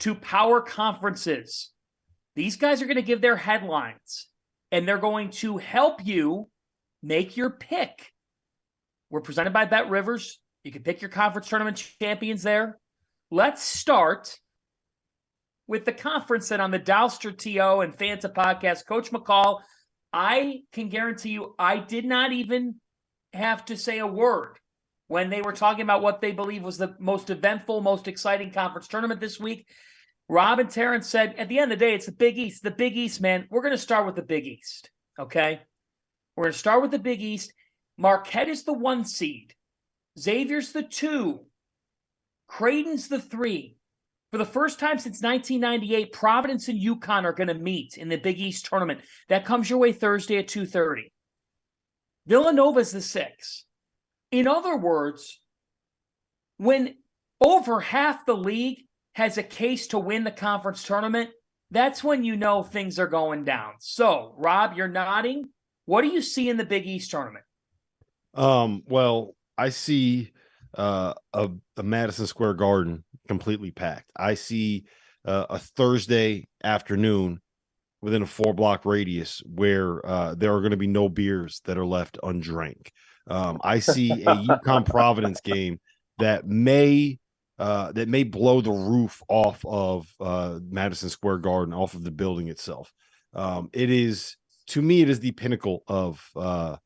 to power conferences. These guys are going to give their headlines, and they're going to help you make your pick. We're presented by Bet Rivers. You can pick your conference tournament champions there. Let's start with the conference that on the Douster TO and Fanta podcast, Coach McCall, I can guarantee you I did not even have to say a word when they were talking about what they believe was the most eventful, most exciting conference tournament this week. Rob and Terrence said, at the end of the day, it's the Big East. The Big East, man, we're going to start with the Big East, okay? We're going to start with the Big East. Marquette is the 1 seed. Xavier's the 2. Creighton's the 3. For the first time since 1998, Providence and UConn are going to meet in the Big East tournament. That comes your way Thursday at 2:30. Villanova's the 6. In other words, when over half the league has a case to win the conference tournament, that's when you know things are going down. So, Rob, you're nodding. What do you see in the Big East tournament? Well, I see a Madison Square Garden completely packed. I see a Thursday afternoon within a 4-block radius where there are going to be no beers that are left undrank. I see a UConn Providence game that may blow the roof off of Madison Square Garden, off of the building itself. It is, to me, it is the pinnacle of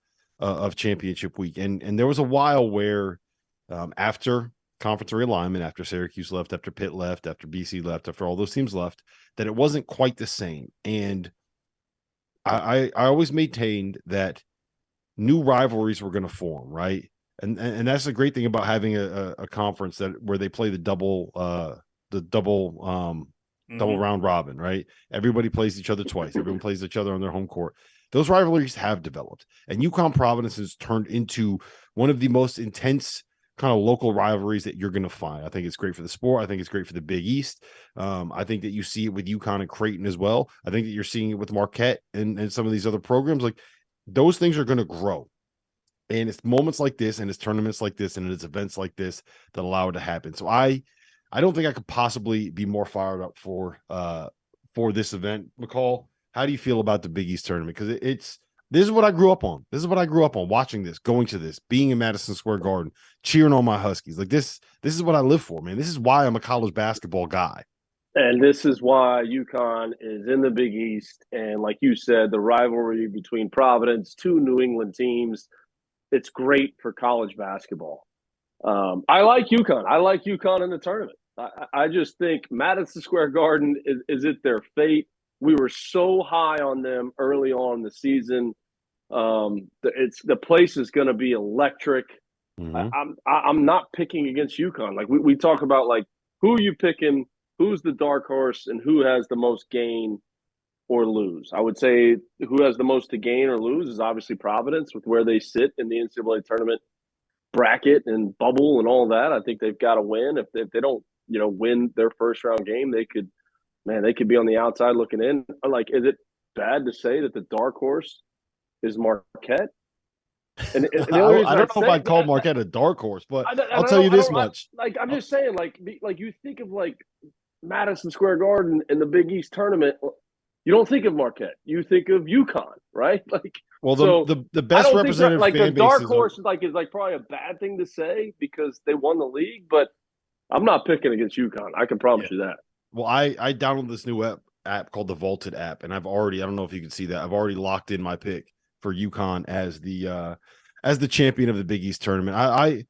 championship week. And there was a while where after conference realignment, after Syracuse left, after Pitt left, after BC left, after all those teams left, that it wasn't quite the same. And I always maintained that new rivalries were going to form, right? And that's the great thing about having a conference that where they play the double round robin, right? Everybody plays each other twice. Everyone plays each other on their home court. Those rivalries have developed, and UConn Providence has turned into one of the most intense kind of local rivalries that you're going to find. I think it's great for the sport. I think it's great for the Big East. I think that you see it with UConn and Creighton as well. I think that you're seeing it with Marquette and some of these other programs. Like, those things are going to grow. And it's moments like this, and it's tournaments like this, and it's events like this that allow it to happen. So I don't think I could possibly be more fired up for this event. McCall, how do you feel about the Big East tournament? Because this is what I grew up on. This is what I grew up on, watching this, going to this, being in Madison Square Garden, cheering on my Huskies. Like, this is what I live for, man. This is why I'm a college basketball guy. And this is why UConn is in the Big East. And like you said, the rivalry between Providence, 2 New England teams, it's great for college basketball. I like UConn. I like UConn in the tournament. I just think Madison Square Garden, is it their fate? We were so high on them early on in the season. The place is going to be electric. Mm-hmm. I'm not picking against UConn. Like, we talk about, like, who are you picking, who's the dark horse, and who has the most gain or lose. I would say who has the most to gain or lose is obviously Providence, with where they sit in the NCAA tournament bracket and bubble and all that. I think they've got to win. If they don't, win their first round game, they could be on the outside looking in. Like, is it bad to say that the dark horse is Marquette? And I don't know if I'd call Marquette a dark horse, but I'll tell you this much. I'm just saying, like you think of, like, Madison Square Garden in the Big East tournament, you don't think of Marquette. You think of UConn, right? Like, well, the best representative like fan the dark base horse is probably a bad thing to say because they won the league, but I'm not picking against UConn. I can promise you that. Well, I downloaded this new app called the Vaulted app, and I don't know if you can see that. I've already locked in my pick for UConn as the champion of the Big East tournament. I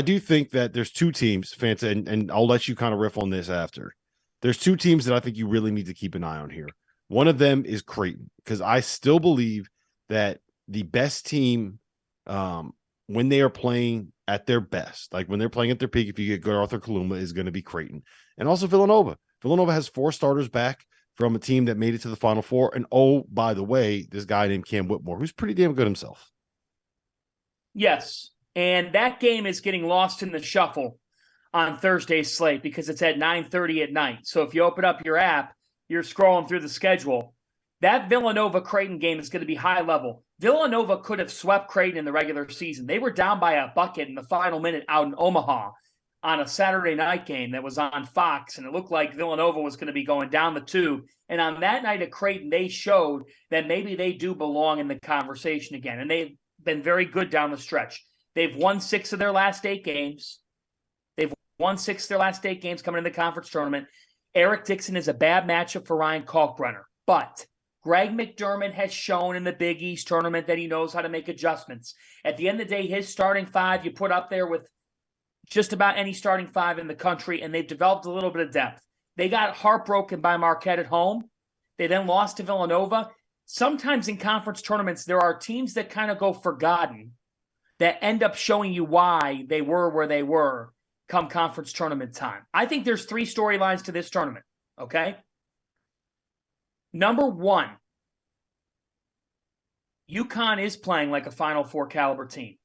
do think that there's 2 teams, Fanta, and I'll let you kind of riff on this after. There's 2 teams that I think you really need to keep an eye on here. One of them is Creighton, because I still believe that the best team, when they are playing at their best, like when they're playing at their peak, if you get good Arthur Kaluma, is going to be Creighton. And also Villanova. Villanova has 4 starters back from a team that made it to the Final Four. And, oh, by the way, this guy named Cam Whitmore, who's pretty damn good himself. Yes, and that game is getting lost in the shuffle on Thursday's slate because it's at 9:30 at night. So if you open up your app, you're scrolling through the schedule. That Villanova-Creighton game is going to be high level. Villanova could have swept Creighton in the regular season. They were down by a bucket in the final minute out in Omaha. on a Saturday night game that was on Fox, and it looked like Villanova was going to be going down the tube. And on that night at Creighton, they showed that maybe they do belong in the conversation again. And they've been very good down the stretch. They've won 6 of their last 8 games. They've won 6 of their last 8 games coming in the conference tournament. Eric Dixon is a bad matchup for Ryan Kalkbrenner. But Greg McDermott has shown in the Big East tournament that he knows how to make adjustments. At the end of the day, his starting 5 you put up there with just about any starting 5 in the country, and they've developed a little bit of depth. They got heartbroken by Marquette at home. They then lost to Villanova. Sometimes in conference tournaments, there are teams that kind of go forgotten that end up showing you why they were where they were come conference tournament time. I think there's 3 storylines to this tournament, okay? Number 1, UConn is playing like a Final Four caliber team.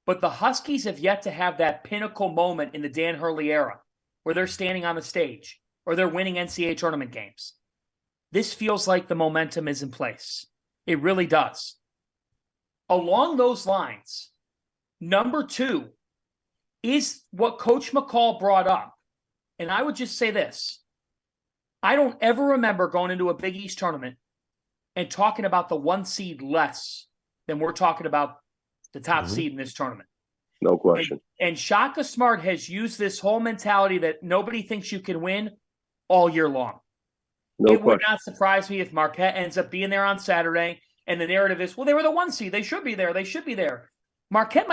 But the Huskies have yet to have that pinnacle moment in the Dan Hurley era where they're standing on the stage or they're winning NCAA tournament games. This feels like the momentum is in place. It really does. Along those lines, number 2 is what Coach McCall brought up. And I would just say this. I don't ever remember going into a Big East tournament and talking about the 1 seed less than we're talking about the top seed in this tournament. No question. And Shaka Smart has used this whole mentality that nobody thinks you can win all year long. It would not surprise me if Marquette ends up being there on Saturday and the narrative is, well, they were the 1 seed. They should be there. They should be there. Marquette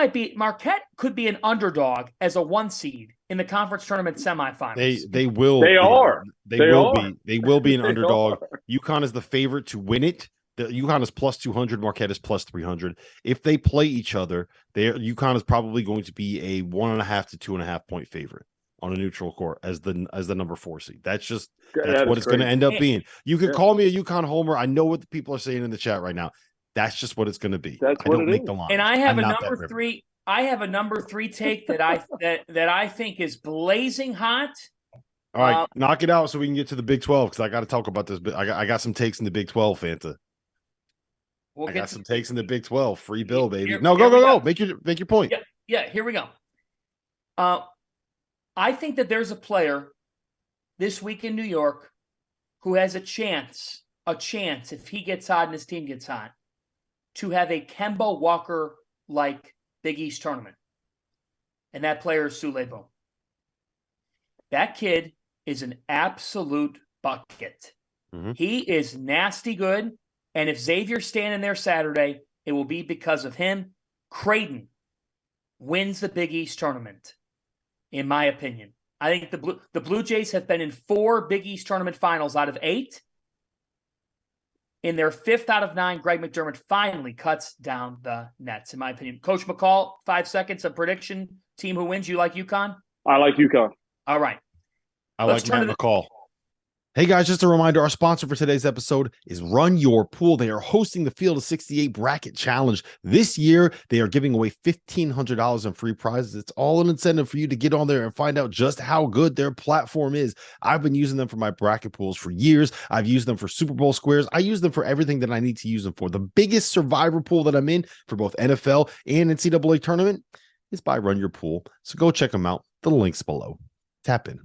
could be an underdog as a 1 seed in the conference tournament semifinals. They will. They are. They will be an underdog. UConn is the favorite to win it. The UConn is plus 200, Marquette is plus 300. If they play each other, UConn is probably going to be a 1.5 to 2.5 point favorite on a neutral court as the number 4 seed. That's what it's going to end up being. You could call me a UConn homer. I know what the people are saying in the chat right now. That's just what it's going to be. That's I what don't it make is. the line. And I have a number 3. I have a number 3 take that I think is blazing hot. All right, knock it out so we can get to the Big 12 because I got to talk about this. I got some takes in the Big 12, Fanta. I got some takes in the Big 12. Free Bill, baby. Go. Make your point. Yeah, here we go. I think that there's a player this week in New York who has a chance if he gets hot and his team gets hot to have a Kemba Walker-like Big East tournament. And that player is Sule Boom. That kid is an absolute bucket. Mm-hmm. He is nasty good. And if Xavier's standing there Saturday, it will be because of him. Creighton wins the Big East tournament, in my opinion. I think the Blue Jays have been in 4 Big East tournament finals out of 8. In their 5th out of 9, Greg McDermott finally cuts down the nets, in my opinion. Coach McCall, 5 seconds of prediction. Team who wins, you like UConn? I like UConn. All right. I like Matt McCall. Hey guys, just a reminder, our sponsor for today's episode is Run Your Pool. They are hosting the Field of 68 Bracket Challenge. This year, they are giving away $1,500 in free prizes. It's all an incentive for you to get on there and find out just how good their platform is. I've been using them for my bracket pools for years. I've used them for Super Bowl squares. I use them for everything that I need to use them for. The biggest survivor pool that I'm in for both NFL and NCAA tournament is by Run Your Pool. So go check them out. The link's below. Tap in.